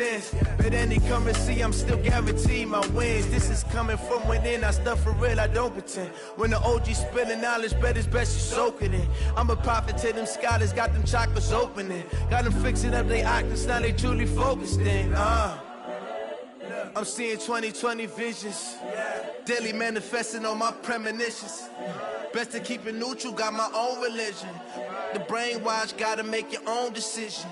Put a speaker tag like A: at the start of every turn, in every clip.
A: sins. But any currency, I'm still guaranteed my wins. This is coming from within, I stuff for real, I don't pretend. When the OG spilling knowledge, bet it's best you soak it in. I'm a prophet to them scholars, got them chakras opening. Got them fixing up they octaves, now they truly focused in. I'm seeing 2020 visions, daily manifesting on my premonitions. Best to keep it neutral, got my own religion. The brainwash, gotta make your own decision.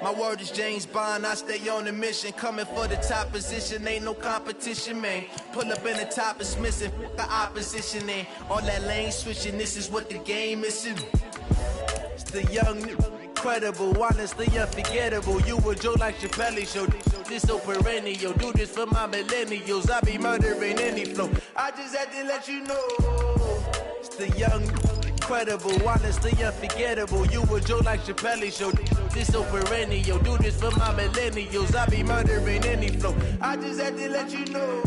A: My word is James Bond, I stay on the mission. Coming for the top position, ain't no competition, man. Pull up in the top, it's missing, the opposition ain't. All that lane switching, this is what the game is. It's the young, incredible, honestly unforgettable. You a Joe like Chappelle show. This so perennial, do this for my millennials. I be murdering any flow. I just had to let you know. It's the young, incredible, honestly unforgettable. You a Joe like Chappelle show. This so perennial, do this for my millennials. I be murdering any flow. I just had to let you know.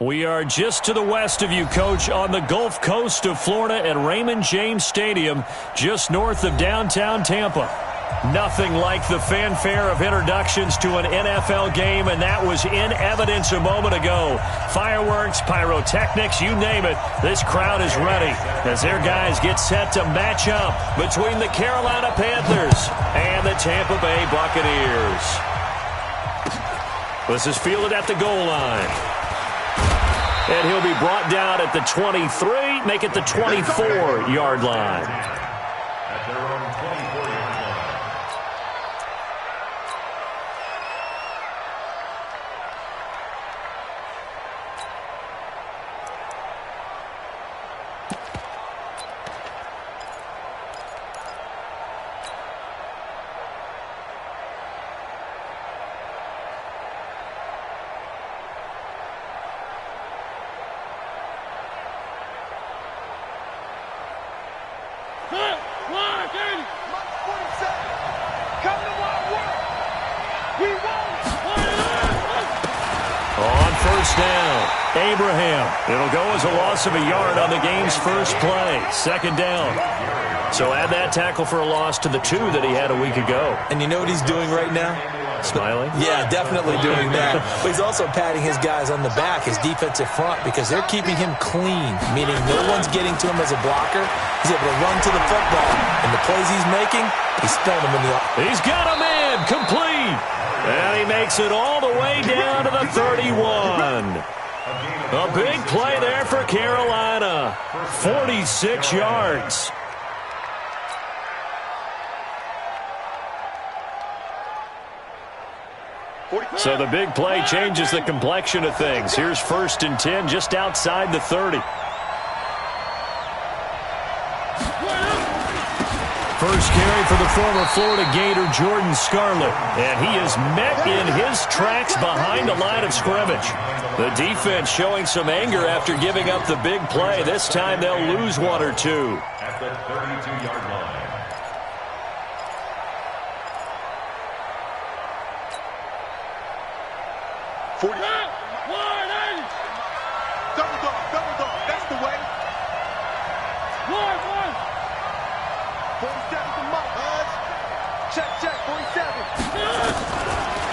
B: We are just to the west of you, Coach, on the Gulf Coast of Florida at Raymond James Stadium, just north of downtown Tampa. Nothing like the fanfare of introductions to an NFL game, and that was in evidence a moment ago. Fireworks, pyrotechnics, you name it, this crowd is ready as their guys get set to match up between the Carolina Panthers and the Tampa Bay Buccaneers. This is fielded at the goal line. And he'll be brought down at the 23, make it the 24-yard line.
C: At their own 24-yard line.
B: Abraham. It'll go as a loss of a yard on the game's first play. Second down. So add that tackle for a loss to the 2 that he had a week ago.
D: And you know what he's doing right now?
B: Smiling?
D: Yeah, definitely doing that. But he's also patting his guys on the back, his defensive front, because they're keeping him clean, meaning no one's getting to him as a blocker. He's able to run to the football. And the plays he's making, he's throwing them in the offense.
B: He's got a man complete. And he makes it all the way down to the 31. A big play there for Carolina. 46 yards. So the big play changes the complexion of things. Here's 1st and 10 just outside the 30. First carry for the former Florida Gator, Jordan Scarlett. And he is met in his tracks behind the line of scrimmage. The defense showing some anger after giving up the big play. This time they'll lose 1 or 2.
C: At the 32-yard line.
E: Double dog, that's the way. 47 to Mike, check, 47.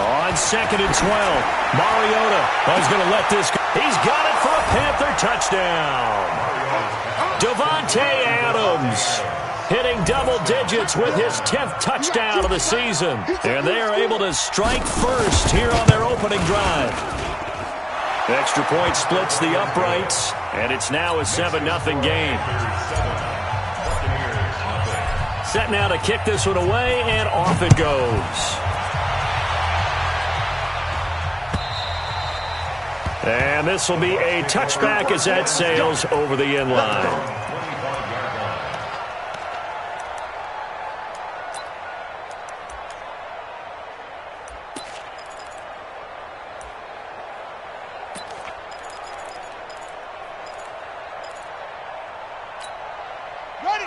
B: On 2nd and 12, Mariota is going to let this go. He's got it for a Panther touchdown. Devontae Adams hitting double digits with his 10th touchdown of the season. And they are able to strike first here on their opening drive. Extra point splits the uprights, and it's now a 7-0 game. Set now to kick this one away, and off it goes. And this will be a touchback as that sails over the end line.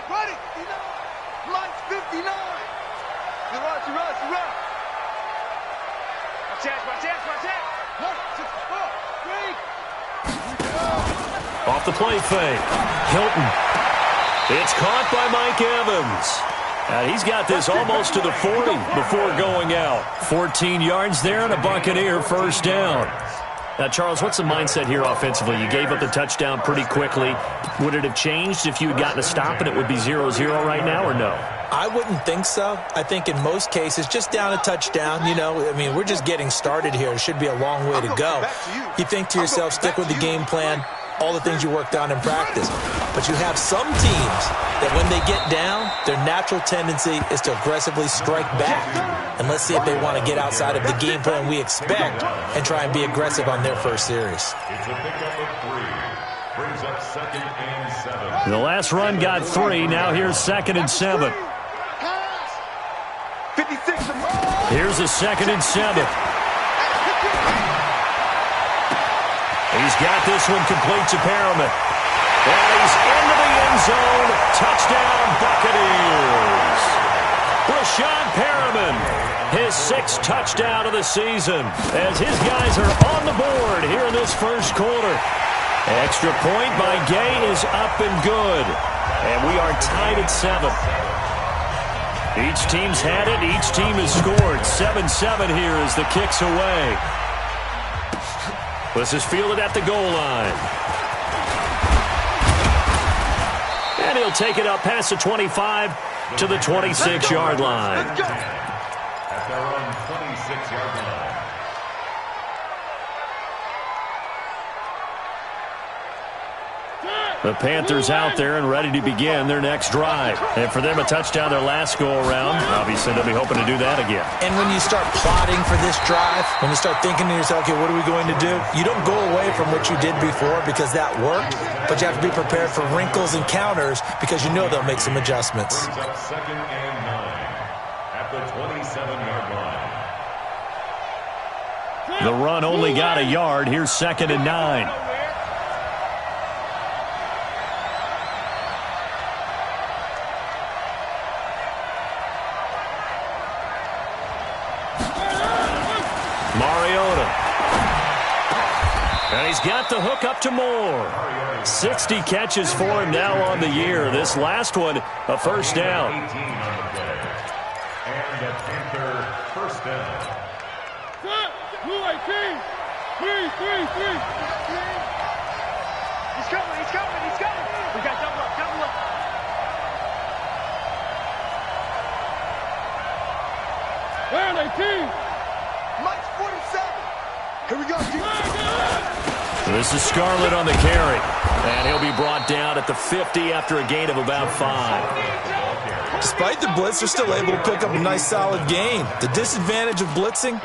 E: Ready. Mike's 59. You're right. Watch out. 1, 6, 4, 3.
B: Off the play fake. Hilton. It's caught by Mike Evans. And he's got this almost to the 40 before going out. 14 yards there and a Buccaneer first down. Now, Charles, what's the mindset here offensively? You gave up the touchdown pretty quickly. Would it have changed if you had gotten a stop and it would be 0-0 right now, or no?
D: I wouldn't think so. I think in most cases, just down a touchdown, we're just getting started here. It should be a long way to go. You think to yourself, stick with the game plan, all the things you worked on in practice. But you have some teams that when they get down, their natural tendency is to aggressively strike back. And let's see if they want to get outside of the game plan we expect and try and be aggressive on their first series.
C: It's a pickup of 3. Brings up 2nd and 7.
B: The last run got 3. Now here's 2nd and 7.
E: 56.
B: Here's a 2nd and 7. He's got this one complete to Perriman. And he's into the end zone. Touchdown, Buccaneers. Rashawn Perriman, his 6th touchdown of the season, as his guys are on the board here in this first quarter. Extra point by Gay is up and good. And we are tied at 7. Each team's had it. Each team has scored. 7-7 here as the kick's away. This is fielded at the goal line. And he'll take it up past the 25 to the 26-yard line.
C: At their own 26-yard line.
B: The Panthers out there and ready to begin their next drive. And for them, a touchdown their last go-around. Obviously, they'll be hoping to do that again.
D: And when you start plotting for this drive, when you start thinking to yourself, okay, what are we going to do? You don't go away from what you did before because that worked, but you have to be prepared for wrinkles and counters because you know they'll make some adjustments.
C: Brings up 2nd and 9 at the 27-yard line.
B: The run only got a yard. Here's 2nd and 9. And he's got the hook up to Moore. 60 catches for him now on the year. This last one, a first down.
C: 18 on the play. And the Panther first down.
E: Blue 18. 3. He's coming. We got double up. Where 18? Mike's 47. Here we go,
B: This is Scarlett on the carry. And he'll be brought down at the 50 after a gain of about 5.
D: Despite the blitz, they're still able to pick up a nice solid gain. The disadvantage of blitzing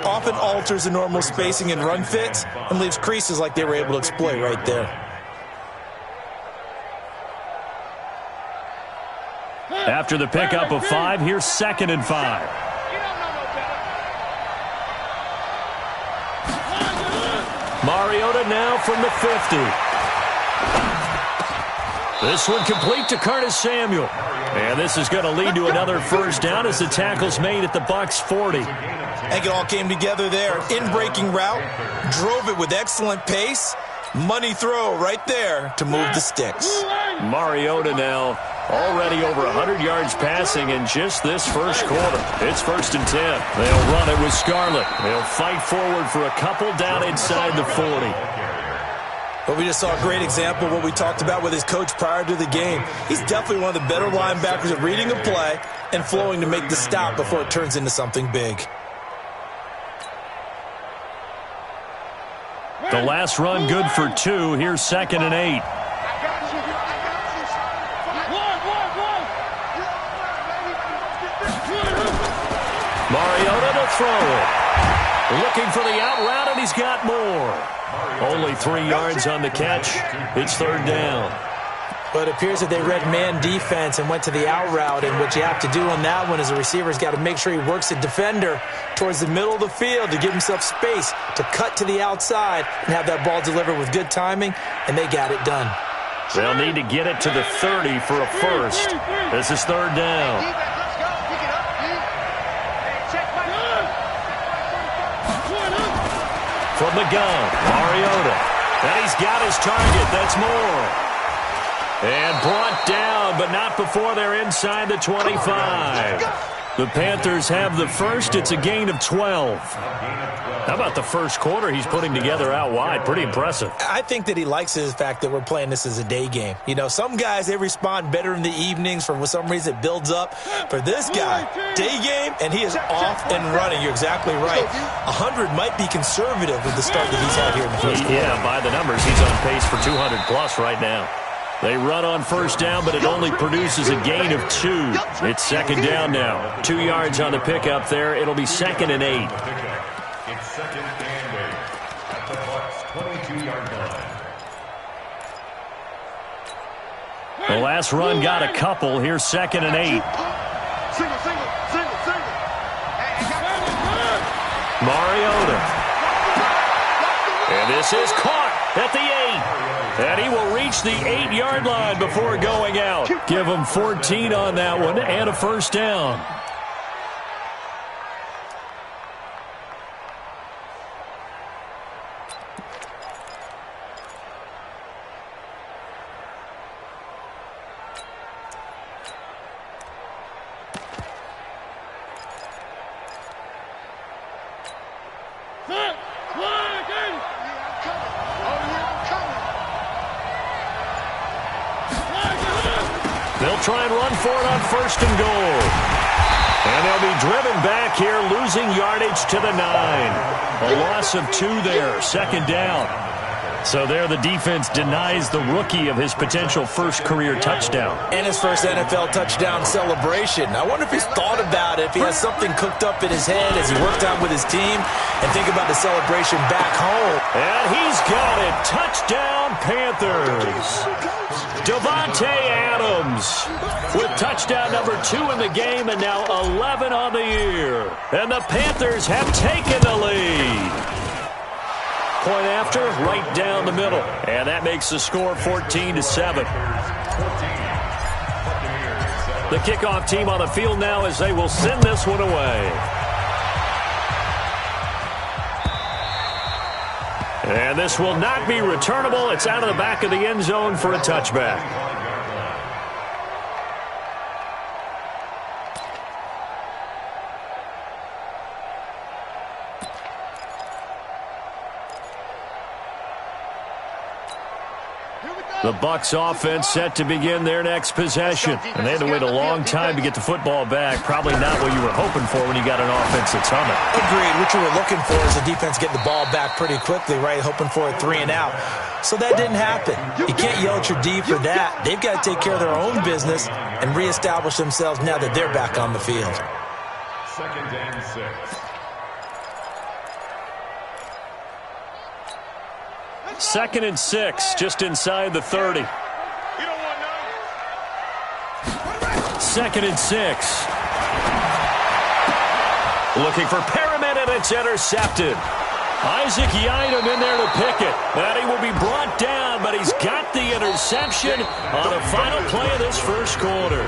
D: often alters the normal spacing and run fits and leaves creases like they were able to exploit right there.
B: After the pickup of 5, here's 2nd and 5. Mariota now from the 50. This one complete to Curtis Samuel. And this is going to lead to another first down as the tackle's made at the Bucs 40.
D: I think it all came together there. In-breaking route, drove it with excellent pace. Money throw right there to move the sticks.
B: Mariota now already over 100 yards passing in just this first quarter. It's 1st and 10. They'll run it with Scarlett. They'll fight forward for a couple down inside the 40.
D: But we just saw a great example of what we talked about with his coach prior to the game. He's definitely one of the better linebackers at reading a play and flowing to make the stop before it turns into something big.
B: The last run good for 2. Here's 2nd and 8. Mariota to throw it. Looking for the out route, and he's got more. Only 3 yards on the catch. It's third down.
D: But it appears that they read man defense and went to the out route, and what you have to do on that one is the receiver's got to make sure he works the defender towards the middle of the field to give himself space to cut to the outside and have that ball delivered with good timing, and they got it done.
B: They'll need to get it to the 30 for a first. This is third down. From the gun, Mariota. And he's got his target. That's Moore. And brought down, but not before they're inside the 25. The Panthers have the first. It's a gain of 12. How about the first quarter he's putting together out wide? Pretty impressive.
D: I think that he likes the fact that we're playing this as a day game. You know, some guys, they respond better in the evenings. For some reason, it builds up. For this guy, day game, and he is off and running. You're exactly right. 100 might be conservative with the start that he's had here in the first quarter.
B: Yeah, by the numbers, he's on pace for 200-plus right now. They run on first down, but it only produces a gain of 2. It's second down now. 2 yards on the pickup there. It'll be 2nd and 8.
C: It's 2nd and 8 at the Bucs' 22-yard line.
B: The last run got a couple. Here's 2nd and 8.
E: Single.
B: Mariota. And this is caught at the 8. And he will reach the 8-yard line before going out. Give him 14 on that one and a first down. They'll try and run for it on first and goal. And they'll be driven back here, losing yardage to the 9. A loss of 2 there, second down. So there the defense denies the rookie of his potential first career touchdown.
D: And his first NFL touchdown celebration. I wonder if he's thought about it, if he has something cooked up in his head as he worked out with his team, and think about the celebration back home.
B: And he's got it. Touchdown, Panthers. Davante Adams with touchdown number 2 in the game and now 11 on the year. And the Panthers have taken the lead. Point after, right down the middle. And that makes the score 14-7. The kickoff team on the field now as they will send this one away. And this will not be returnable. It's out of the back of the end zone for a touchback. The Bucs offense set to begin their next possession. And they had to wait a long time to get the football back. Probably not what you were hoping for when you got an offense that's humming.
D: Agreed. What you were looking for is the defense get the ball back pretty quickly, right? Hoping for a 3 and out. So that didn't happen. You can't yell at your D for that. They've got to take care of their own business and reestablish themselves now that they're back on the field.
C: 2nd and 6.
B: 2nd and 6, just inside the 30. 2nd and 6. Looking for Perriman, and it's intercepted. Isaac Yiadom in there to pick it. And he will be brought down, but he's got the interception on the final play of this first quarter.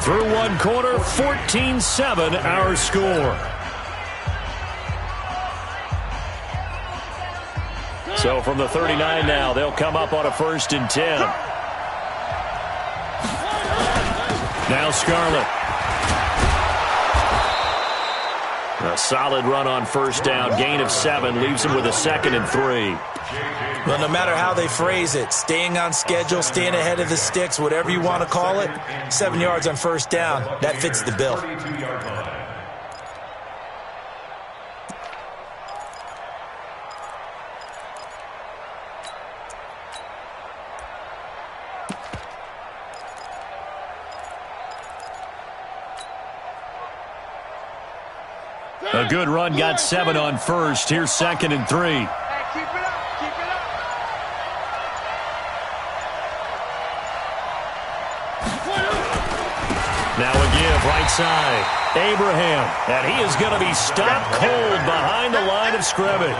B: Through one quarter, 14-7 our score. So from the 39 now, they'll come up on a 1st and 10. Now Scarlett. A solid run on first down. Gain of 7 leaves him with a 2nd and 3.
D: Well, no matter how they phrase it, staying on schedule, staying ahead of the sticks, whatever you want to call it, 7 yards on first down, that fits the bill.
B: A A good run, got 7 on first. Here's 2nd and 3.
E: Hey, keep it up. Keep it up.
B: Now a give, right side. Abraham, and he is going to be stopped cold behind the line of scrimmage.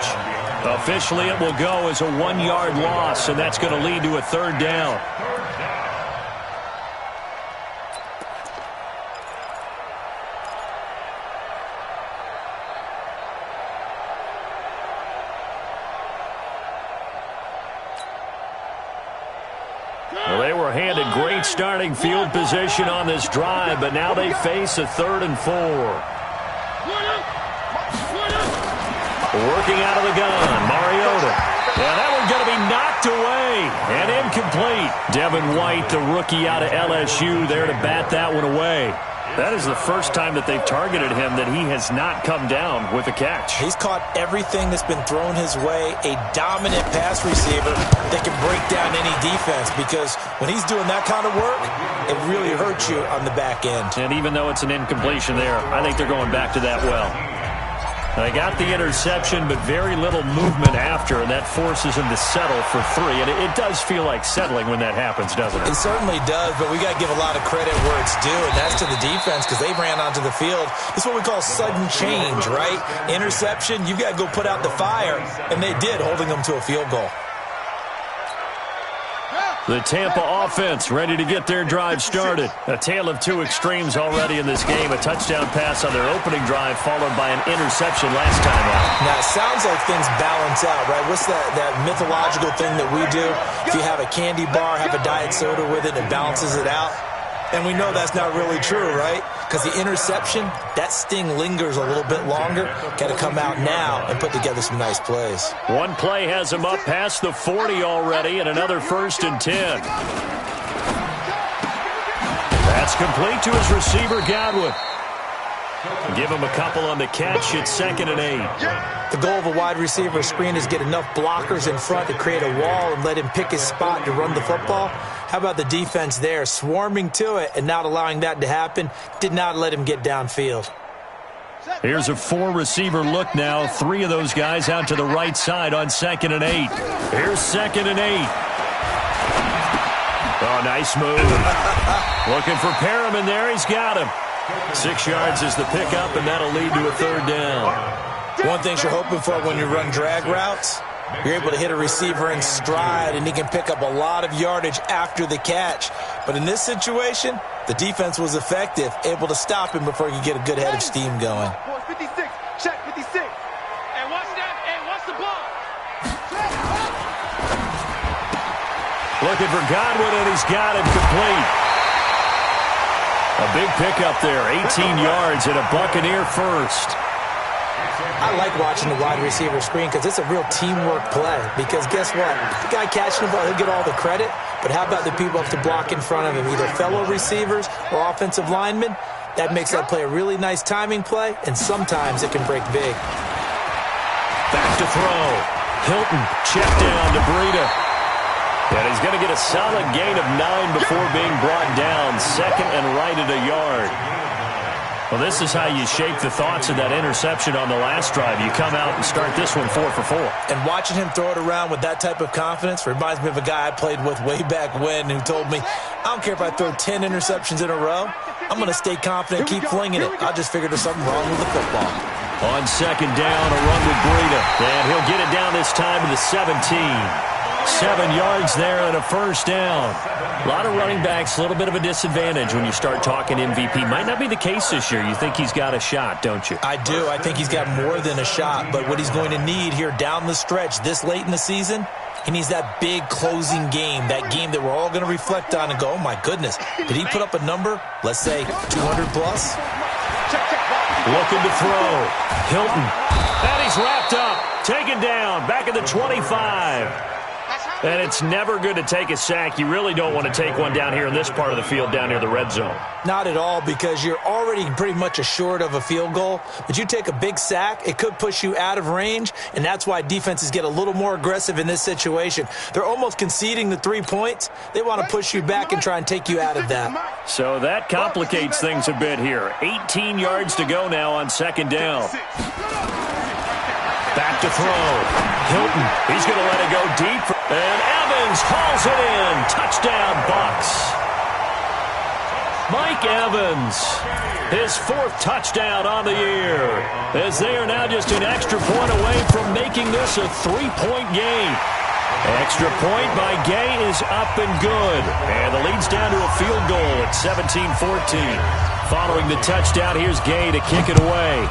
B: Officially, it will go as a 1-yard loss, and that's going to lead to a 3rd down. Well, they were handed great starting field position on this drive, but now they face a 3rd and 4. Working out of the gun, Mariota. And that one's going to be knocked away and incomplete. Devin White, the rookie out of LSU, there to bat that one away. That is the first time that they've targeted him that he has not come down with a catch.
D: He's caught everything that's been thrown his way, a dominant pass receiver that can break down any defense, because when he's doing that kind of work, it really hurts you on the back end.
B: And even though it's an incompletion there, I think they're going back to that well. They got the interception, but very little movement after, and that forces him to settle for 3. And it does feel like settling when that happens, doesn't it?
D: It certainly does, but we got to give a lot of credit where it's due, and that's to the defense, because they ran onto the field. This is what we call sudden change, right? Interception, you got to go put out the fire, and they did, holding them to a field goal.
B: The Tampa offense ready to get their drive started. A tale of 2 extremes already in this game. A touchdown pass on their opening drive followed by an interception last time out.
D: Now, it sounds like things balance out, right? What's that mythological thing that we do? If you have a candy bar, have a diet soda with it, it balances it out. And we know that's not really true, right? Because the interception, that sting lingers a little bit longer. Got to come out now and put together some nice plays.
B: One play has him up past the 40 already, and another 1st and 10. That's complete to his receiver, Godwin. Give him a couple on the catch. It's 2nd and 8.
D: The goal of a wide receiver screen is get enough blockers in front to create a wall and let him pick his spot to run the football. How about the defense there, swarming to it and not allowing that to happen? Did not let him get downfield.
B: Here's a 4-receiver look now. 3 of those guys out to the right side on 2nd and 8. Here's 2nd and 8. Oh, nice move. Looking for Perriman there. He's got him. 6 yards is the pickup, and that'll lead to a 3rd down.
D: One thing you're hoping for when you run drag routes, you're able to hit a receiver in stride, and he can pick up a lot of yardage after the catch. But in this situation, the defense was effective, able to stop him before he could get a good head of steam going.
E: 56, check 56. And watch that, and watch the ball.
B: Looking for Godwin, and he's got it complete. A big pickup there, 18 yards and a Buccaneer first.
D: I like watching the wide receiver screen because it's a real teamwork play. Because guess what? The guy catching the ball, he'll get all the credit. But how about the people up to block in front of him, either fellow receivers or offensive linemen? That makes that play a really nice timing play, and sometimes it can break big.
B: Back to throw. Hilton, check down to Breida. And he's going to get a solid gain of 9 before being brought down. 2nd and right at a yard. Well, this is how you shape the thoughts of that interception on the last drive. You come out and start this one 4 for 4.
D: And watching him throw it around with that type of confidence reminds me of a guy I played with way back when who told me, I don't care if I throw 10 interceptions in a row. I'm going to stay confident, keep flinging it. I just figured there's something wrong with the football.
B: On 2nd down, a run with Breida. And he'll get it down this time to the 17. 7 yards there and a 1st down. A lot of running backs, a little bit of a disadvantage when you start talking MVP. Might not be the case this year. You think he's got a shot, don't you?
D: I do. I think he's got more than a shot. But what he's going to need here down the stretch this late in the season, he needs that big closing game, that game that we're all going to reflect on and go, oh, my goodness, did he put up a number, let's say 200 plus?
B: Looking to throw. Hilton. And he's wrapped up. Taken down. Back at the 25. And it's never good to take a sack. You really don't want to take one down here in this part of the field, down near the red zone.
D: Not at all, because you're already pretty much assured of a field goal. But you take a big sack, it could push you out of range, and that's why defenses get a little more aggressive in this situation. They're almost conceding the 3 points. They want to push you back and try and take you out of that.
B: So that complicates things a bit here. 18 yards to go now on second down. Back to throw. Hilton, he's going to let it go deep. And Evans hauls it in. Touchdown, Bucs. Mike Evans, his 4th touchdown on the year, as they are now just an extra point away from making this a 3-point game. Extra point by Gay is up and good. And the lead's down to a field goal at 17-14. Following the touchdown, here's Gay to kick it away.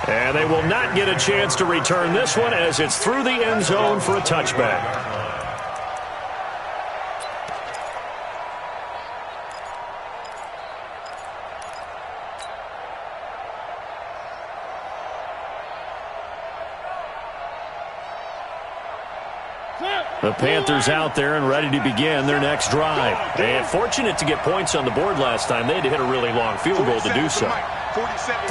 B: And they will not get a chance to return this one as it's through the end zone for a touchback. The Panthers out there and ready to begin their next drive. And fortunate to get points on the board last time. They had to hit a really long field goal to do so.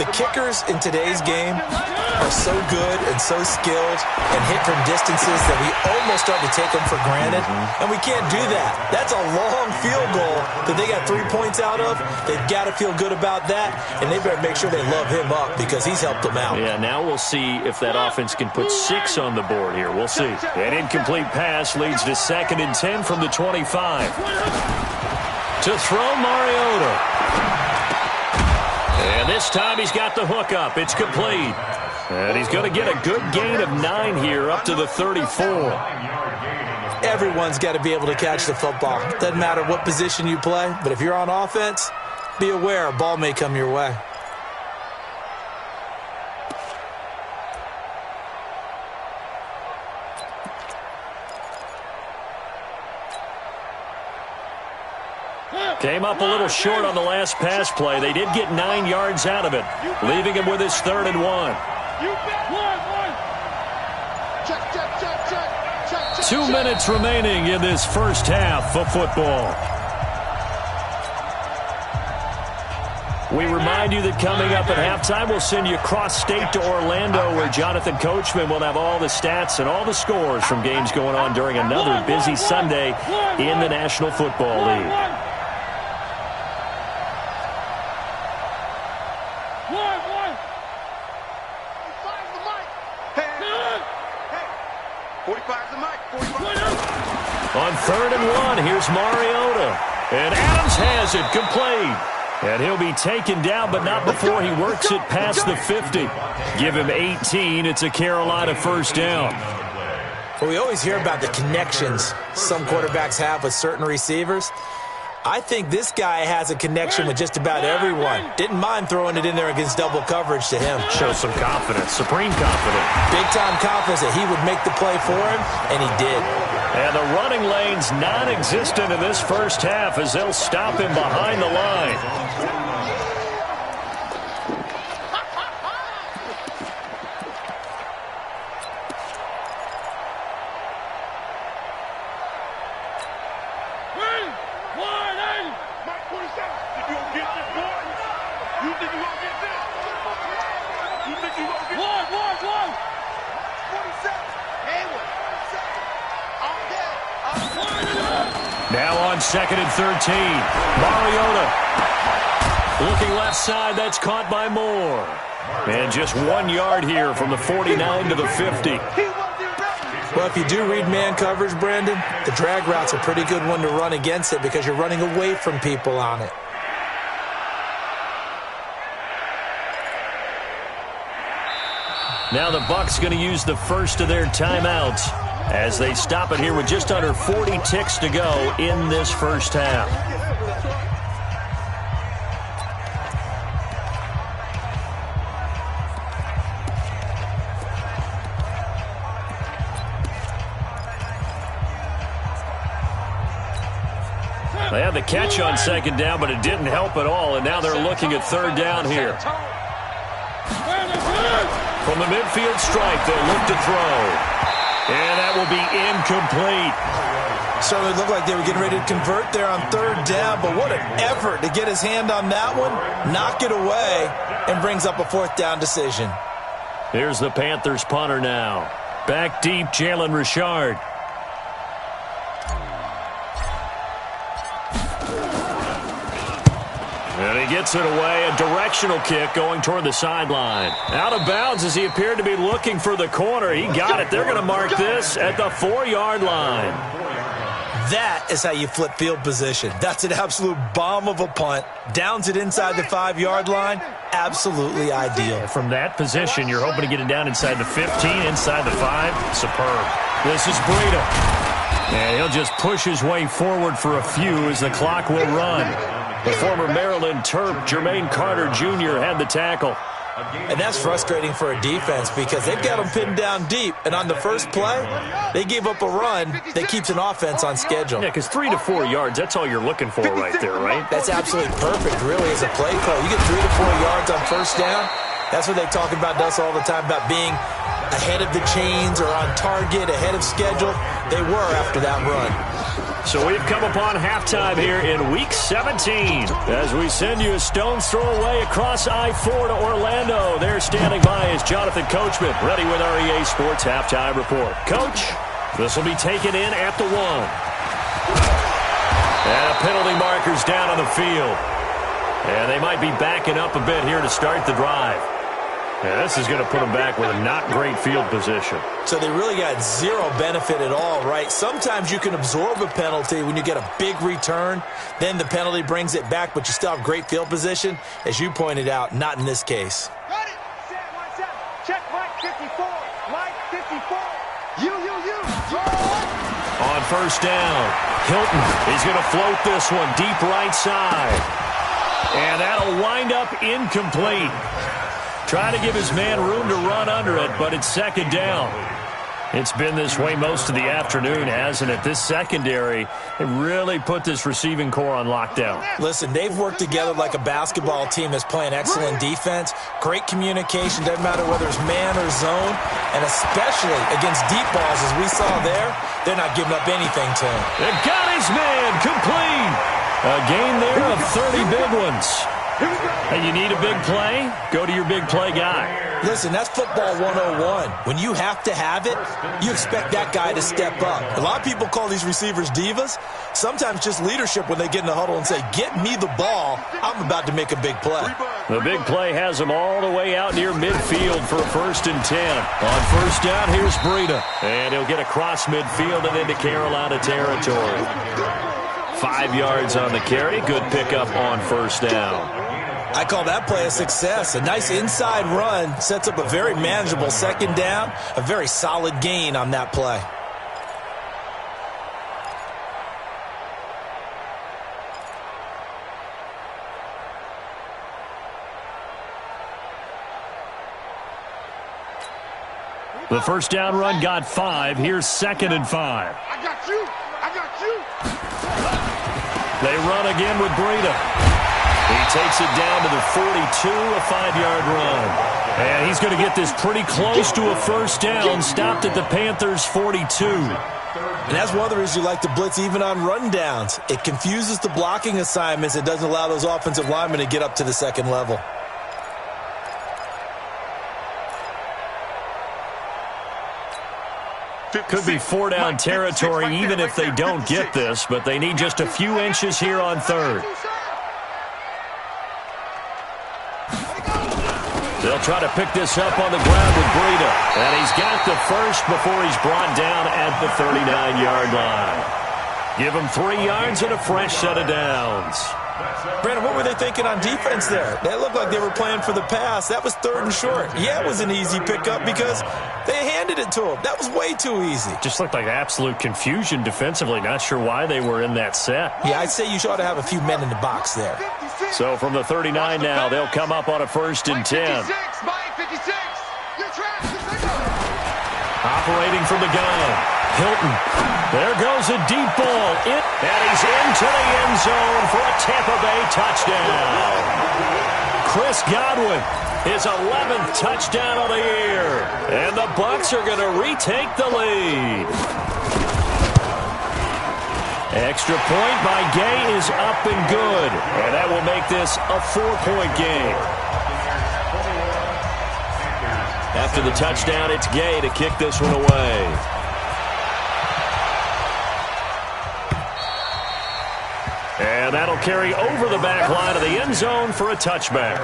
D: The kickers in today's game are so good and so skilled and hit from distances that we almost start to take them for granted, and we can't do that. That's a long field goal that they got 3 points out of. They've got to feel good about that, and they better make sure they love him up because he's helped them out.
B: Yeah, now we'll see if that offense can put 6 on the board here. We'll see. An incomplete pass leads to 2nd and 10 from the 25. To throw Mariota. And this time he's got the hook up. It's complete. And he's going to get a good gain of 9 here up to the 34.
D: Everyone's got to be able to catch the football. Doesn't matter what position you play, but if you're on offense, be aware a ball may come your way.
B: Came up a little short on the last pass play. They did get 9 yards out of it, leaving him with his 3rd and 1. 2 minutes remaining in this first half of football. We remind you that coming up at halftime, we'll send you cross-state to Orlando, where Jonathan Coachman will have all the stats and all the scores from games going on during another busy Sunday in the National Football League. On 3rd and 1, here's Mariota. And Adams has it complete. And he'll be taken down, but not before he works it past the 50. Give him 18. It's a Carolina first down.
D: Well, we always hear about the connections some quarterbacks have with certain receivers. I think this guy has a connection with just about everyone. Didn't mind throwing it in there against double coverage to him.
B: Shows some confidence, supreme confidence.
D: Big-time confidence that he would make the play for him, and he did.
B: And the running lane's non-existent in this first half as they'll stop him behind the line. Now on 2nd and 13. Mariota. Looking left side, that's caught by Moore. And just 1 yard here from the 49 to the 50.
D: Well, if you do read man coverage, Brandon, the drag route's a pretty good one to run against it because you're running away from people on it.
B: Now the Bucs going to use the first of their timeouts as they stop it here with just under 40 ticks to go in this first half. They had the catch on 2nd down, but it didn't help at all, and now they're looking at 3rd down here. From the midfield stripe, they'll look to throw. And that will be incomplete.
D: Certainly looked like they were getting ready to convert there on third down, but what an effort to get his hand on that one, knock it away, and brings up a fourth down decision.
B: Here's the Panthers punter now. Back deep, Jalen Richard. And he gets it away, a directional kick going toward the sideline. Out of bounds as he appeared to be looking for the corner. He got it. They're going to mark this at the 4-yard line.
D: That is how you flip field position. That's an absolute bomb of a punt. Downs it inside the 5-yard line. Absolutely ideal.
B: From that position, you're hoping to get it down inside the 15, inside the 5. Superb. This is Breida. And he'll just push his way forward for a few as the clock will run. The former Maryland Terp, Jermaine Carter Jr. had the tackle.
D: And that's frustrating for a defense because they've got them pinned down deep. And on the first play, they gave up a run that keeps an offense on schedule.
B: Yeah, because 3 to 4 yards, that's all you're looking for right there, right?
D: That's absolutely perfect, really, as a play call. You get 3 to 4 yards on first down. That's what they talk about us all the time, about being ahead of the chains or on target, ahead of schedule. They were after that run.
B: So we've come upon halftime here in Week 17 as we send you a stone's throw away across I-4 to Orlando. There standing by is Jonathan Coachman, ready with our EA Sports Halftime Report. Coach, this will be taken in at the 1. And a penalty marker's down on the field. And they might be backing up a bit here to start the drive. And this is going to put them back with a not great field position.
D: So they really got zero benefit at all, right? Sometimes you can absorb a penalty when you get a big return. Then the penalty brings it back, but you still have great field position. As you pointed out, not in this case.
E: Got it. Check Mike 54. Mike 54. You.
B: On first down, Hilton is going to float this one deep right side. And that'll wind up incomplete. Trying to give his man room to run under it, but it's second down. It's been this way most of the afternoon, hasn't it? This secondary, they really put this receiving core on lockdown.
D: Listen, they've worked together like a basketball team that's playing excellent defense. Great communication, doesn't matter whether it's man or zone. And especially against deep balls, as we saw there, they're not giving up anything to him.
B: They got his man complete. A gain there of 30 big ones. And you need a big play? Go to your big play guy.
D: Listen, that's football 101. When you have to have it, you expect that guy to step up. A lot of people call these receivers divas. Sometimes just leadership when they get in the huddle and say, get me the ball. I'm about to make a big play.
B: The big play has him all the way out near midfield for a 1st and 10. On first down, here's Breida. And he'll get across midfield and into Carolina territory. 5 yards on the carry. Good pickup on first down.
D: I call that play a success. A nice inside run sets up a very manageable second down. A very solid gain on that play.
B: The first down run got 5. Here's 2nd and 5.
E: I got you.
B: They run again with Breida. He takes it down to the 42, a 5-yard run. And he's going to get this pretty close to a first down, stopped at the Panthers' 42.
D: And that's one of the reasons you like to blitz even on rundowns. It confuses the blocking assignments. It doesn't allow those offensive linemen to get up to the second level.
B: Could be 4-down territory even if they don't get this, but they need just a few inches here on 3rd. They'll try to pick this up on the ground with Breida. And he's got the first before he's brought down at the 39-yard line. Give him 3 yards and a fresh set of downs.
D: Brandon, what were they thinking on defense there? They looked like they were playing for the pass. That was 3rd and short. Yeah, it was an easy pickup because they handed it to him. That was way too easy.
B: Just looked like absolute confusion defensively. Not sure why they were in that set.
D: Yeah, I'd say you ought to have a few men in the box there.
B: So from the 39 now, they'll come up on a 1st and 10.
E: Mike 56.
B: Operating from the gun. Hilton. There goes a deep ball. And he's into the end zone for a Tampa Bay touchdown. Chris Godwin, his 11th touchdown of the year. And the Bucs are going to retake the lead. Extra point by Gay is up and good. And that will make this a 4-point game. After the touchdown, it's Gay to kick this one away. And that'll carry over the back line of the end zone for a touchback.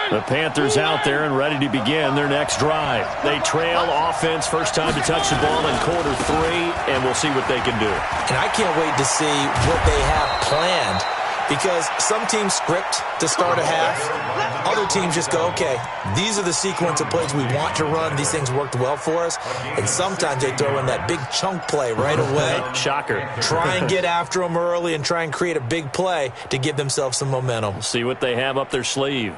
B: The Panthers out there and ready to begin their next drive. They trail offense, first time to touch the ball in quarter 3, and we'll see what they can do.
D: And I can't wait to see what they have planned, because some teams script to start a half. Other teams just go, okay, these are the sequence of plays we want to run. These things worked well for us. And sometimes they throw in that big chunk play right away.
B: Shocker.
D: Try and get after them early and try and create a big play to give themselves some momentum.
B: We'll see what they have up their sleeve.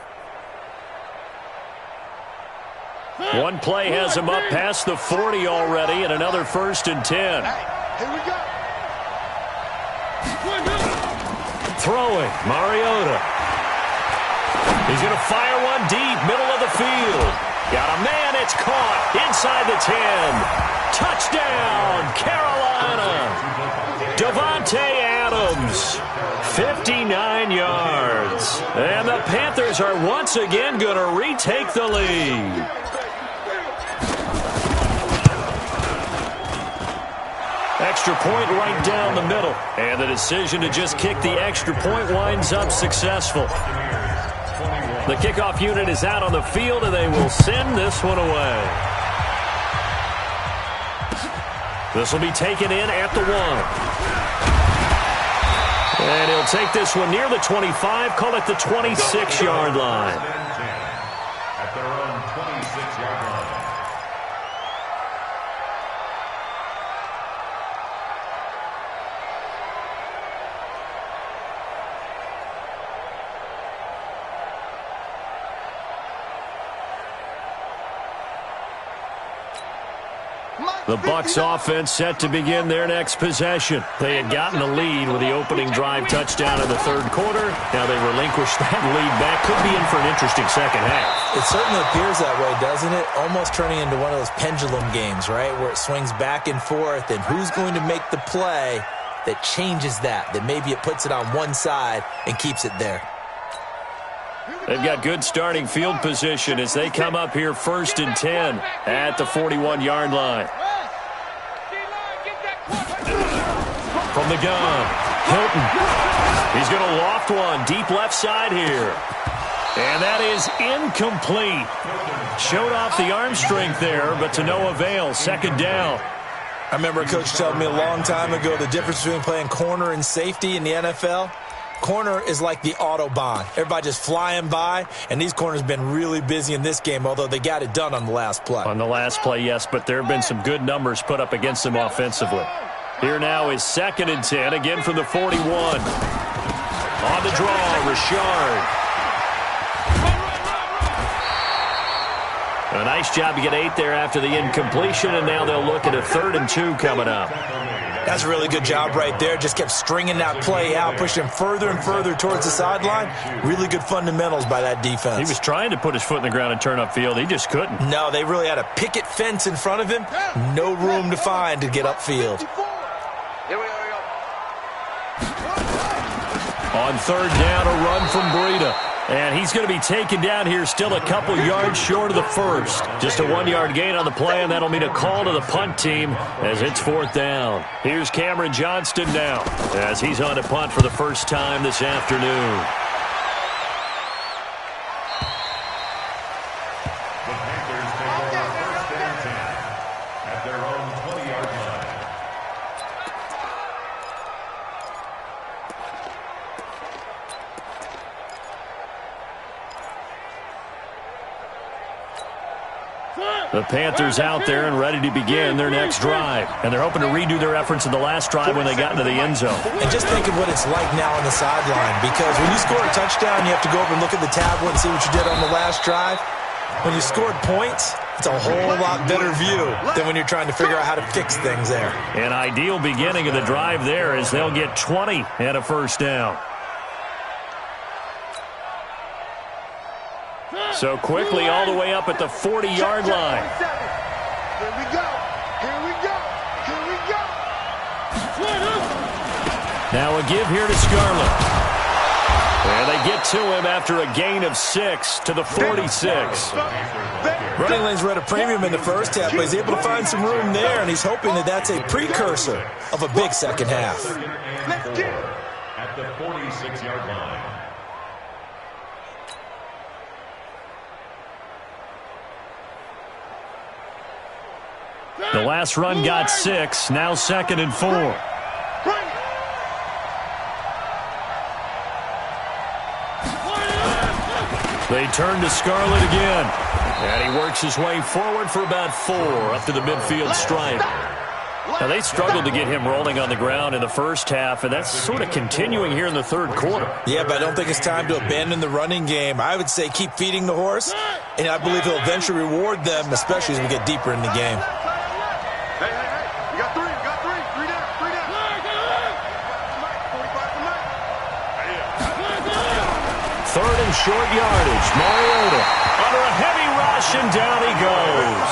B: One play has him up past the 40 already, and another 1st and 10.
E: Here we go.
B: Throwing, Mariota. He's going to fire one deep, middle of the field. Got a man, it's caught inside the 10. Touchdown, Carolina. Davante Adams, 59 yards. And the Panthers are once again going to retake the lead. Extra point right down the middle. And the decision to just kick the extra point winds up successful. The kickoff unit is out on the field, and they will send this one away. This will be taken in at the 1. And he'll take this one near the 25, call it the 26-yard line.
C: At their own 26-yard line.
B: The Bucs offense set to begin their next possession. They had gotten the lead with the opening drive touchdown in the 3rd quarter. Now they relinquish that lead back. Could be in for an interesting second half.
D: It certainly appears that way, doesn't it? Almost turning into one of those pendulum games, right, where it swings back and forth, and who's going to make the play that changes that maybe it puts it on one side and keeps it there.
B: They've got good starting field position as they come up here 1st and 10 at the 41-yard line. From the gun, Hilton. He's going to loft one deep left side here. And that is incomplete. Showed off the arm strength there, but to no avail. 2nd down.
D: I remember a coach telling me a long time ago the difference between playing corner and safety in the NFL. Corner is like the Autobahn. Everybody just flying by, and these corners have been really busy in this game, although they got it done on the last play.
B: On the last play, yes, but there have been some good numbers put up against them offensively. Here now is 2nd and 10, again from the 41. On the draw, Richard. A nice job to get 8 there after the incompletion, and now they'll look at a 3rd and 2 coming up.
D: That's a really good job right there. Just kept stringing that play out, pushing him further and further towards the sideline. Really good fundamentals by that defense.
B: He was trying to put his foot in the ground and turn upfield. He just couldn't.
D: No, they really had a picket fence in front of him. No room to find to get upfield.
B: On 3rd down, a run from Breida. And he's going to be taken down here still a couple yards short of the 1st. Just a 1-yard gain on the play, and that'll mean a call to the punt team as it's 4th down. Here's Cameron Johnston now as he's on to punt for the first time this afternoon.
C: The Panthers take over 1st and 10 at their own 20-yard line.
B: The Panthers out there and ready to begin their next drive. And they're hoping to redo their efforts in the last drive when they got into the end zone.
D: And just think of what it's like now on the sideline, because when you score a touchdown, you have to go over and look at the tablet and see what you did on the last drive. When you scored points, it's a whole lot better view than when you're trying to figure out how to fix things there.
B: An ideal beginning of the drive there as they'll get 20 and a first down. So quickly all the way up at the 40-yard line.
E: Here we go. Here we go. Here we go.
B: Now a give here to Scarlett. And they get to him after a gain of 6 to the 46.
D: Running lanes were at a premium in the first half, but he's able to find some room there, and he's hoping that that's a precursor of a big second half.
E: Let's get it.
C: At the 46-yard line.
B: The last run got 6, now 2nd and 4. They turn to Scarlett again. And he works his way forward for about 4 up to the midfield stripe. Now, they struggled to get him rolling on the ground in the first half, and that's sort of continuing here in the third quarter.
D: Yeah, but I don't think it's time to abandon the running game. I would say keep feeding the horse, and I believe he'll eventually reward them, especially as we get deeper in the game.
E: Hey, hey, hey. We got three. We got three. Three down. Three down. 45 for Mike.
B: 3rd and short yardage. Mariota under a heavy rush, and down he goes.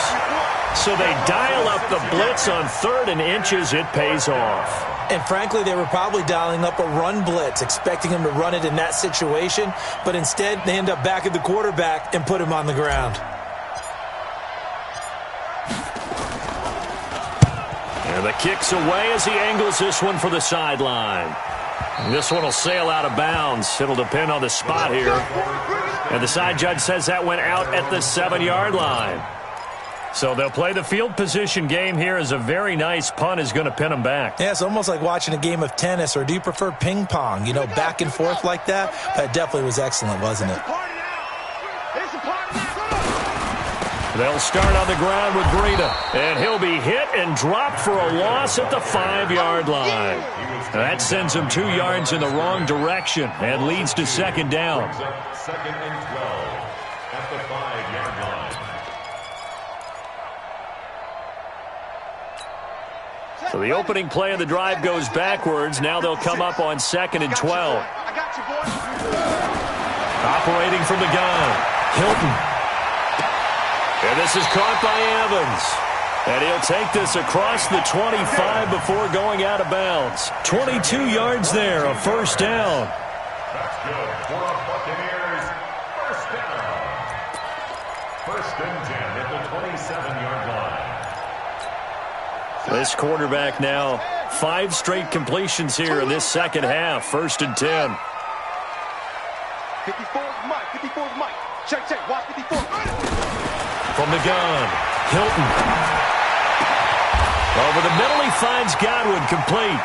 B: So they dial up the blitz on 3rd and inches. It pays off.
D: And frankly, they were probably dialing up a run blitz, expecting him to run it in that situation, but instead they end up back at the quarterback and put him on the ground.
B: And the kick's away as he angles this one for the sideline. This one will sail out of bounds. It'll depend on the spot here. And the side judge says that went out at the 7-yard line. So they'll play the field position game here as a very nice punt is going to pin them back.
D: Yeah, it's almost like watching a game of tennis, or do you prefer ping pong? You know, back and forth like that? That definitely was excellent, wasn't it?
B: They'll start on the ground with Breida, and he'll be hit and dropped for a loss at the 5-yard line. That sends him 2 yards in the wrong direction and leads to 2nd down.
C: 2nd and 12 at the 5-yard line.
B: So the opening play of the drive goes backwards. Now they'll come up on 2nd and 12. Operating from the gun, Hilton. And this is caught by Evans. And he'll take this across the 25 before going out of bounds. 22 yards there, a first down.
C: That's good for the Buccaneers. First down. 1st and 10 at the 27-yard line.
B: This quarterback now 5 straight completions here in this second half. 1st and 10.
E: 54's Mike. 54's Mike. Check, check. Watch 54.
B: From the gun, Hilton. Over the middle, he finds Godwin complete.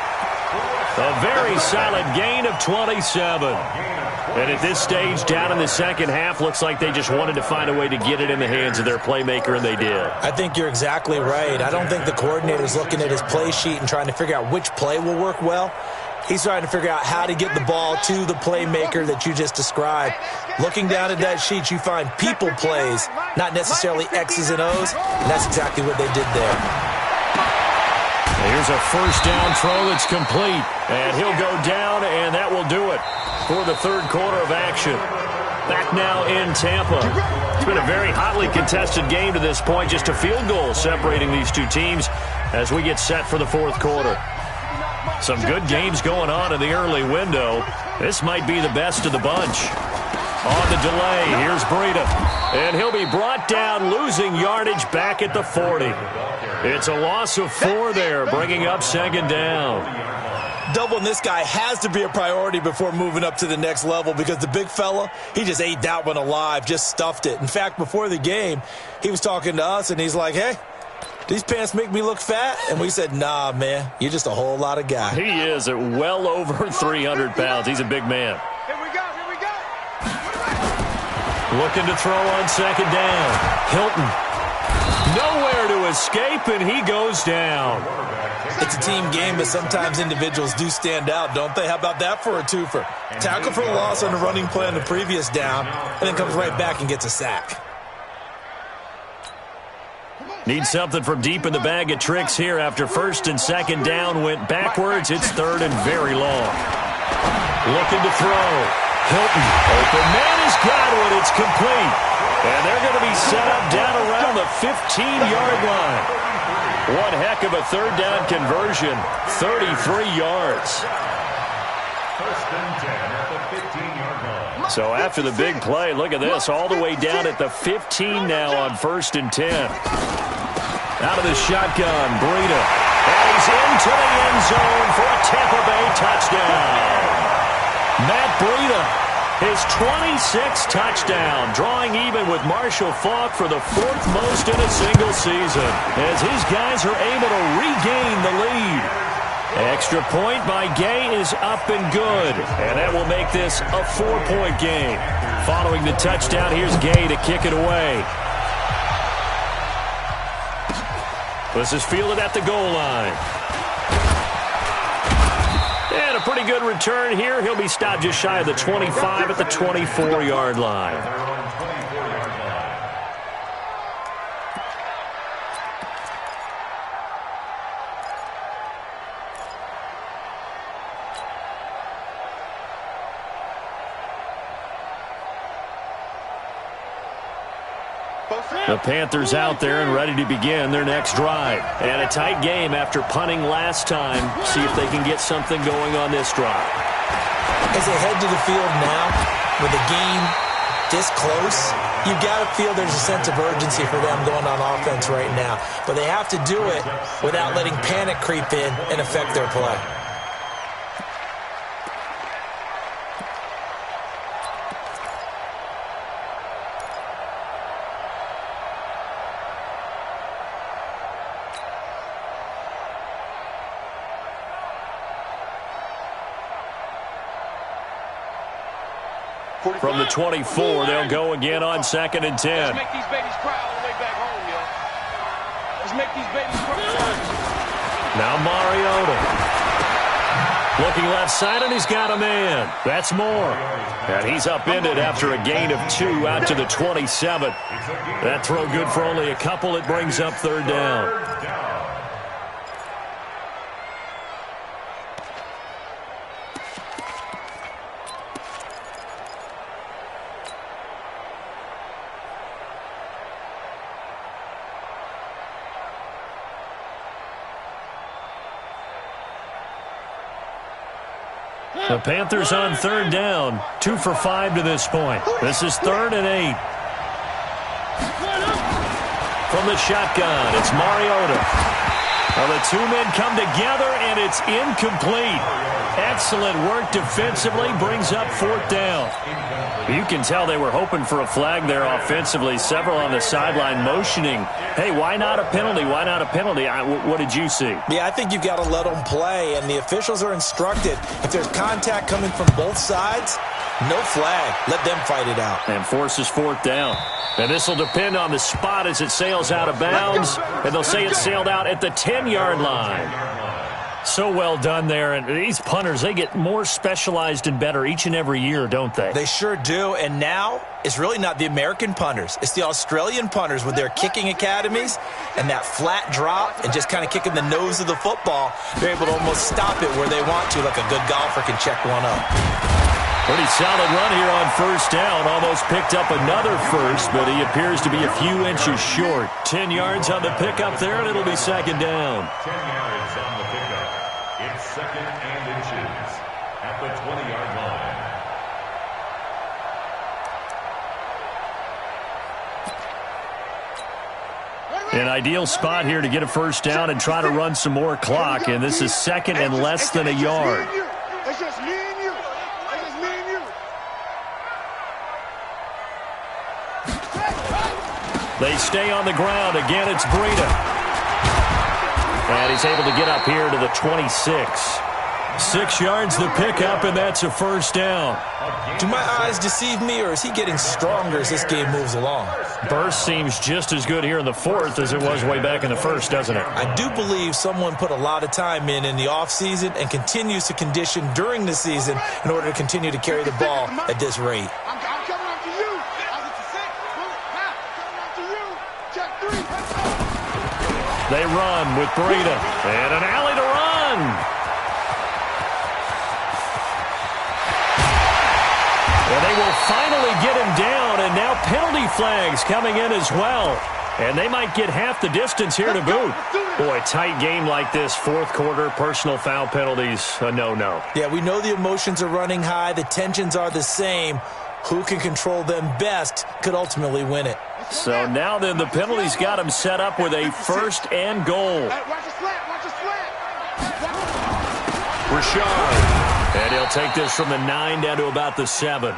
B: A very solid gain of 27. And at this stage, down in the second half, looks like they just wanted to find a way to get it in the hands of their playmaker, and they did.
D: I think you're exactly right. I don't think the coordinator's looking at his play sheet and trying to figure out which play will work well. He's trying to figure out how to get the ball to the playmaker that you just described. Looking down at that sheet, you find people plays, not necessarily X's and O's, and that's exactly what they did there.
B: Here's a first down throw that's complete, and he'll go down, and that will do it for the third quarter of action. Back now in Tampa. It's been a very hotly contested game to this point, just a field goal separating these two teams as we get set for the fourth quarter. Some good games going on in the early window. This might be the best of the bunch. On the delay, here's Breida. And he'll be brought down, losing yardage back at the 40. It's a loss of 4 there, bringing up 2nd down.
D: Doubling this guy has to be a priority before moving up to the next level, because the big fella, he just ate that one alive, just stuffed it. In fact, before the game, he was talking to us, and he's like, hey, these pants make me look fat? And we said, nah, man, you're just a whole lot of guy.
B: He is at well over 300 pounds. He's a big man.
E: Here we go, here we go.
B: Looking to throw on 2nd down. Hilton. Nowhere to escape, and he goes down.
D: It's a team game, but sometimes individuals do stand out, don't they? How about that for a twofer? Tackle for a loss on the running play on the previous down, and then comes right back and gets a sack.
B: Need something from deep in the bag of tricks here after first and second down went backwards. It's third and very long. Looking to throw. Hilton. Open man has got one. It's complete. And they're going to be set up down around the 15-yard line. One heck of a third down conversion. 33 yards.
C: First and 10 at the 15-yard line.
B: So after the big play, look at this. All the way down at the 15 now on first and 10. Out of the shotgun, Breida. And he's into the end zone for a Tampa Bay touchdown. Matt Breida, his 26th touchdown, drawing even with Marshall Faulk for the fourth most in a single season, as his guys are able to regain the lead. Extra point by Gay is up and good, and that will make this a 4-point game. Following the touchdown, here's Gay to kick it away. This is fielded at the goal line. And a pretty good return here. He'll be stopped just shy of the 25 at the 24-yard line. The Panthers out there and ready to begin their next drive. And a tight game after punting last time. See if they can get something going on this drive.
D: As they head to the field now, with the game this close, you got to feel there's a sense of urgency for them going on offense right now. But they have to do it without letting panic creep in and affect their play.
B: From the 24, they'll go again on second and 10.
E: Let's make these babies cry all the way back home, yo. Let's make these babies cry.
B: Now Mariota. Looking left side, and he's got a man. That's Moore. And he's upended after a gain of 2 out to the 27. That throw good for only a couple. It brings up third down. The Panthers on third down, 2 for 5 to this point. This is third and 8. From the shotgun, it's Mariota. Well, the two men come together, and it's incomplete. Excellent work defensively, brings up fourth down. You can tell they were hoping for a flag there offensively. Several on the sideline motioning, hey, why not a penalty? Why not a penalty? What did you see?
D: Yeah, I think you've got to let them play, and the officials are instructed, if there's contact coming from both sides, no flag. Let them fight it out.
B: And forces fourth down. And this will depend on the spot as it sails out of bounds, and they'll say it sailed out at the 10-yard line. So well done there, and these punters, they get more specialized and better each and every year, don't they?
D: They sure do, and now it's really not the American punters. It's the Australian punters with their kicking academies and that flat drop and just kind of kicking the nose of the football. They're able to almost stop it where they want to, like a good golfer can check one up.
B: Pretty solid run here on first down. Almost picked up another first, but he appears to be a few inches short. 10 yards on the pickup there, and it'll be second down.
C: 10 yards on the pickup. It's second and inches at the 20-yard line.
B: An ideal spot here to get a first down and try to run some more clock, and this is second and less than a yard.
E: It's just me and you. It's just me and you.
B: They stay on the ground. Again, it's Breida. And he's able to get up here to the 26. 6 yards the pickup, and that's a first down.
D: Do my eyes deceive me, or is he getting stronger as this game moves along?
B: Burst seems just as good here in the fourth as it was way back in the first, doesn't it?
D: I do believe someone put a lot of time in the offseason and continues to condition during the season in order to continue to carry the ball at this rate.
E: I'm coming after you. I'll get you 6. Now, coming after you. Check 3.
B: They run with Breida, and an alley to run. And they will finally get him down, and now penalty flags coming in as well. And they might get half the distance here to boot. Boy, tight game like this, fourth quarter, personal foul penalties, a no-no.
D: Yeah, we know the emotions are running high. The tensions are the same. Who can control them best could ultimately win it.
B: So now then, the penalties got him set up with a first and goal.
E: Hey, watch the slant. Watch the slant.
B: Rashard. And he'll take this from the 9 down to about the 7.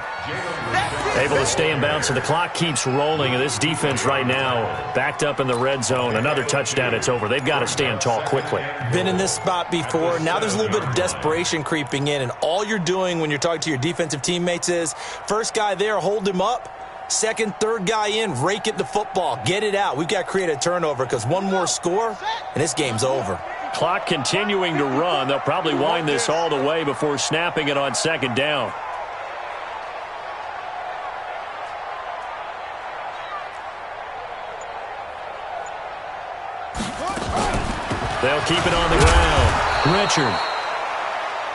B: Able to stay in bounds, so the clock keeps rolling. And this defense right now backed up in the red zone. Another touchdown, it's over. They've got to stand tall quickly.
D: Been in this spot before. Now there's a little bit of desperation creeping in. And all you're doing when you're talking to your defensive teammates is, first guy there, hold him up. Second, third guy in, rake it the football. Get it out. We've got to create a turnover because one more score, and this game's over.
B: Clock continuing to run. They'll probably wind this all the way before snapping it on second down. They'll keep it on the ground. Richard.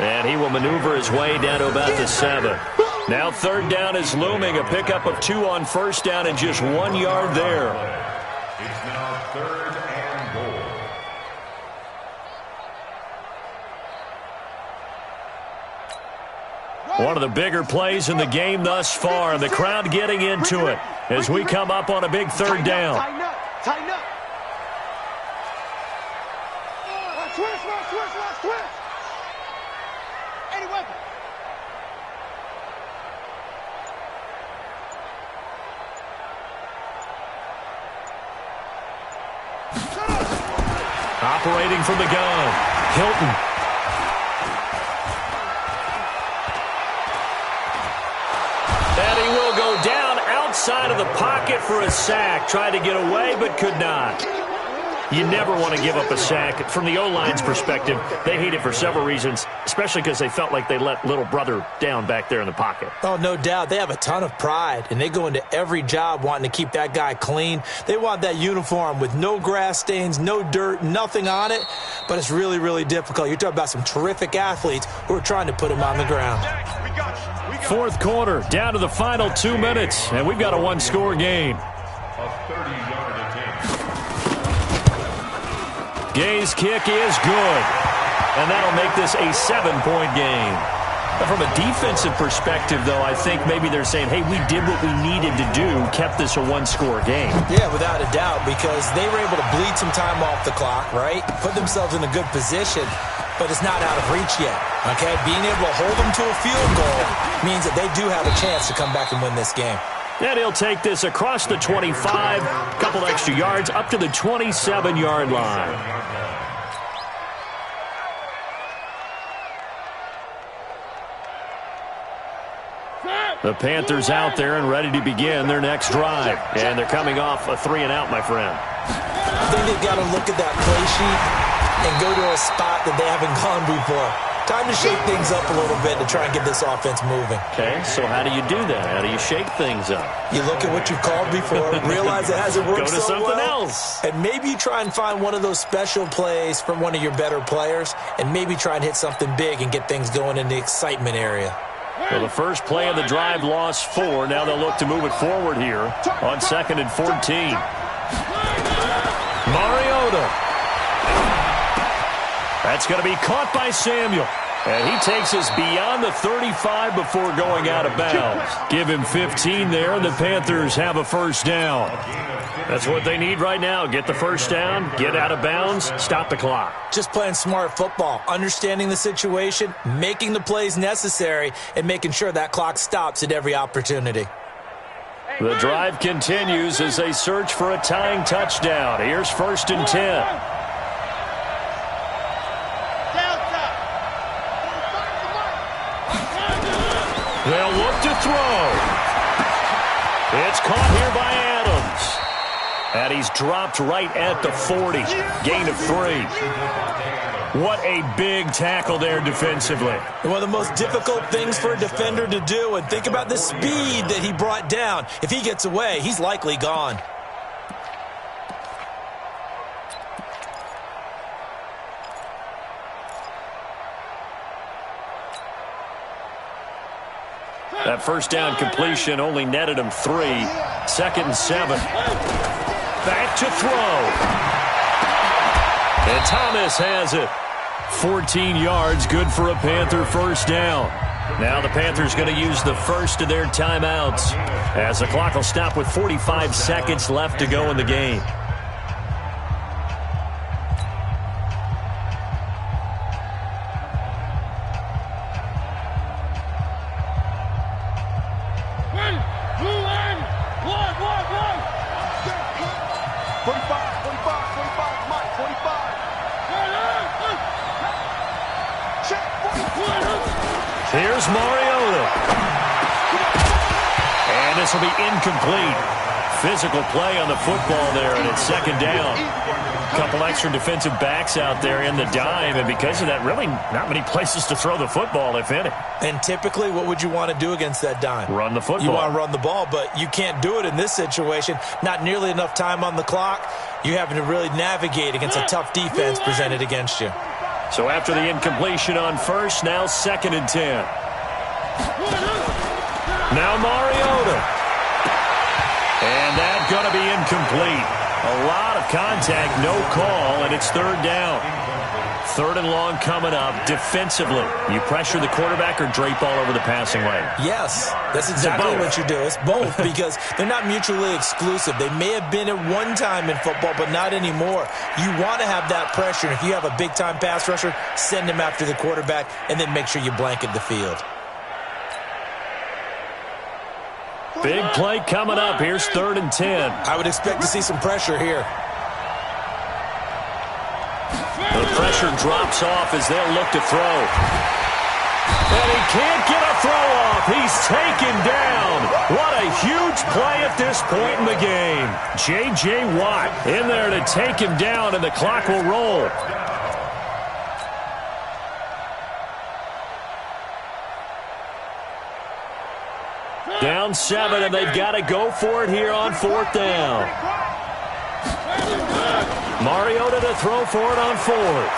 B: And he will maneuver his way down to about the 7. Now third down is looming. A pickup of 2 on first down and just 1 yard there.
C: It's now 3rd and goal.
B: One of the bigger plays in the game thus far, and the crowd getting into it as we come up on a big third down.
E: Tighten up. Tighten up. Twist. Any weapon.
B: Operating from the gun, Hilton. And he will go down outside of the pocket for a sack. Tried to get away, but could not. You never want to give up a sack. From the O-line's perspective, they hate it for several reasons, especially because they felt like they let little brother down back there in the pocket.
D: Oh, no doubt. They have a ton of pride, and they go into every job wanting to keep that guy clean. They want that uniform with no grass stains, no dirt, nothing on it, but it's really, really difficult. You're talking about some terrific athletes who are trying to put him on the ground.
B: Fourth quarter, down to the final 2 minutes, and we've got a one-score game.
C: A 30-yard attempt.
B: Gay's kick is good, and that'll make this a 7-point game. From a defensive perspective, though, I think maybe they're saying, hey, we did what we needed to do, kept this a one-score game.
D: Yeah, without a doubt, because they were able to bleed some time off the clock, right? Put themselves in a good position, but it's not out of reach yet, okay? Being able to hold them to a field goal means that they do have a chance to come back and win this game.
B: And he'll take this across the 25, a couple extra yards, up to the 27-yard line. The Panthers out there and ready to begin their next drive. And they're coming off a 3-and-out, my friend.
D: I think they've got to look at that play sheet and go to a spot that they haven't gone before. Time to shake things up a little bit to try and get this offense moving.
B: Okay, so how do you do that? How do you shake things up?
D: You look at what you've called before, realize it hasn't worked
B: so well. Go to something else.
D: And maybe you try and find one of those special plays from one of your better players, and maybe try and hit something big and get things going in the excitement area.
B: Well, the first play of the drive lost 4. Now they'll look to move it forward here on 2nd and 14. Mariota. That's going to be caught by Samuel. And he takes us beyond the 35 before going out of bounds. Give him 15 there, and the Panthers have a first down. That's what they need right now. Get the first down, get out of bounds, stop the clock.
D: Just playing smart football, understanding the situation, making the plays necessary, and making sure that clock stops at every opportunity.
B: The drive continues as they search for a tying touchdown. Here's 1st and 10. They'll look to throw. It's caught here by Adams. And he's dropped right at the 40. Gain of 3. What a big tackle there defensively.
D: One of the most difficult things for a defender to do. And think about the speed that he brought down. If he gets away, he's likely gone.
B: That first down completion only netted him 3. 2nd and 7. Back to throw. And Thomas has it. 14 yards, good for a Panther first down. Now the Panthers going to use the first of their timeouts as the clock will stop with 45 seconds left to go in the game. Here's Mariota. And this will be incomplete. Physical play on the football there, and it's 2nd down. A couple extra defensive backs out there in the dime, and because of that, really not many places to throw the football, if any.
D: And typically, what would you want to do against that dime?
B: Run the football.
D: You want to run the ball, but you can't do it in this situation. Not nearly enough time on the clock. You're having to really navigate against a tough defense presented against you.
B: So after the incompletion on first, now 2nd and 10. Now Mariota. And that's going to be incomplete. A lot of contact, no call, and it's 3rd down. 3rd and long coming up. Defensively, you pressure the quarterback or drape all over the passing lane?
D: Yes, that's exactly what you do. It's both because they're not mutually exclusive. They may have been at one time in football, but not anymore. You want to have that pressure. And if you have a big-time pass rusher, send him after the quarterback and then make sure you blanket the field.
B: Big play coming up. Here's 3rd and 10.
D: I would expect to see some pressure here.
B: The pressure drops off as they'll look to throw. And he can't get a throw off. He's taken down. What a huge play at this point in the game. J.J. Watt in there to take him down, and the clock will roll. Down 7, and they've got to go for it here on 4th down. Mariota to throw for it on 4th.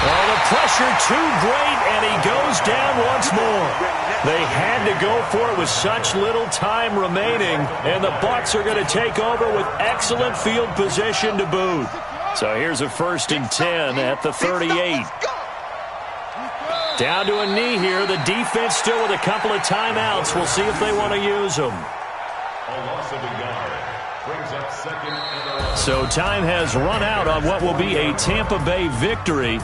B: Well, the pressure too great, and he goes down once more. They had to go for it with such little time remaining, and the Bucs are going to take over with excellent field position to boot. So here's a 1st and 10 at the 38. Down to a knee here. The defense still with a couple of timeouts. We'll see if they want to use them.
C: A loss of a yard brings up 2nd and 11.
B: So time has run out on what will be a Tampa Bay victory.